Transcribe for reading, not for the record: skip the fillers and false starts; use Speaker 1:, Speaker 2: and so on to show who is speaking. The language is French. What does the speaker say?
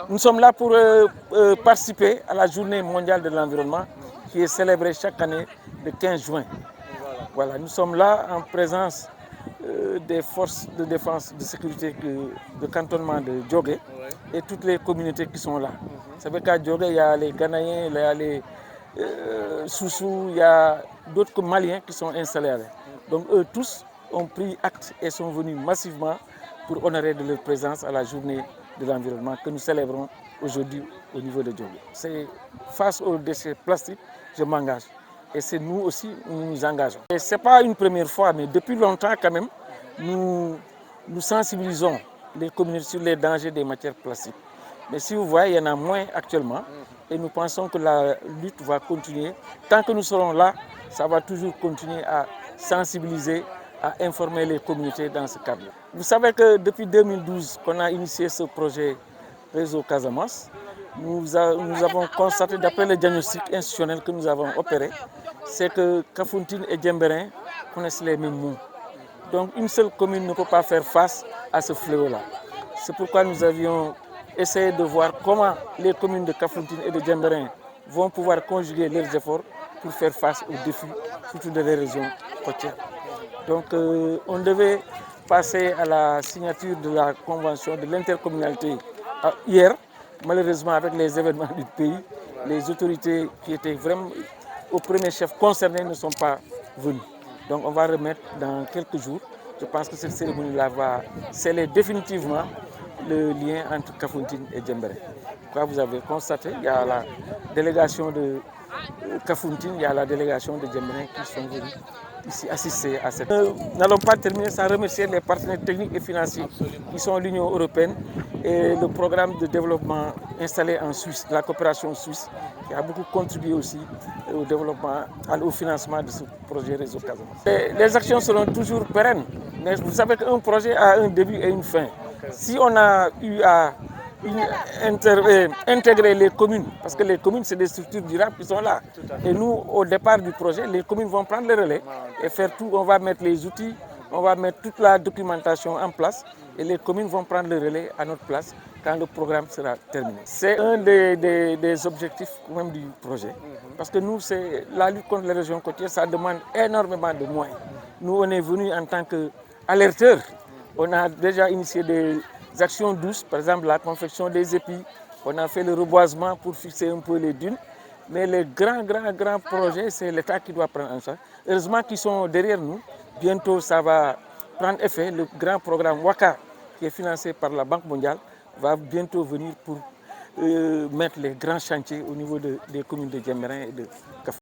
Speaker 1: Nous sommes là pour participer à la journée mondiale de l'environnement qui est célébrée chaque année le 15 juin. Voilà, nous sommes là en présence des forces de défense de sécurité de cantonnement de Djogé et toutes les communautés qui sont là. Vous savez qu'à Djogé, il y a les Ghanéens, il y a les Soussous, il y a d'autres Maliens qui sont installés avec. Donc eux tous ont pris acte et sont venus massivement pour honorer de leur présence à la journée de l'environnement que nous célébrons aujourd'hui au niveau de Djogé. C'est face aux déchets plastiques, je m'engage. Et c'est nous aussi, nous nous engageons. Ce n'est pas une première fois, mais depuis longtemps quand même, nous sensibilisons les communautés sur les dangers des matières plastiques. Mais si vous voyez, il y en a moins actuellement. Et nous pensons que la lutte va continuer. Tant que nous serons là, ça va toujours continuer à sensibiliser, à informer les communautés dans ce cadre. Vous savez que depuis 2012 qu'on a initié ce projet Réseau Casamance, nous avons constaté, d'après le diagnostic institutionnel que nous avons opéré, c'est que Kafountine et Djembéring connaissent les mêmes mots. Donc une seule commune ne peut pas faire face à ce fléau-là. C'est pourquoi nous avions essayé de voir comment les communes de Kafountine et de Djembéring vont pouvoir conjuguer leurs efforts pour faire face aux défis, surtout dans les régions côtières. Donc on devait passer à la signature de la convention de l'intercommunalité hier. Malheureusement, avec les événements du pays, les autorités qui étaient vraiment au premier chef concernés ne sont pas venues. Donc on va remettre dans quelques jours. Je pense que cette cérémonie-là va sceller définitivement le lien entre Kafountine et Djembéring. Comme vous avez constaté, il y a la délégation de Kafountine, il y a la délégation de Djembéring qui sont venus ici assister à cette. Nous n'allons pas terminer sans remercier les partenaires techniques et financiers qui sont l'Union européenne et le programme de développement installé en Suisse, la coopération suisse, qui a beaucoup contribué aussi au développement, au financement de ce projet Réseau Casamance. Les actions seront toujours pérennes, mais vous savez qu'un projet a un début et une fin. Si on a eu à intégrer les communes, parce que les communes, c'est des structures durables qui sont là. Et nous, au départ du projet, les communes vont prendre le relais et faire tout. On va mettre les outils, on va mettre toute la documentation en place et les communes vont prendre le relais à notre place quand le programme sera terminé. C'est un des objectifs même du projet. Parce que nous, c'est la lutte contre les régions côtières, ça demande énormément de moyens. Nous, on est venus en tant qu'alerteurs. On a déjà initié des actions douces, par exemple la confection des épis. On a fait le reboisement pour fixer un peu les dunes. Mais les grands projets, c'est l'État qui doit prendre en charge. Heureusement qu'ils sont derrière nous. Bientôt, ça va prendre effet. Le grand programme WACA, qui est financé par la Banque mondiale, va bientôt venir pour mettre les grands chantiers au niveau des communes de Djembéring et de Kafountine.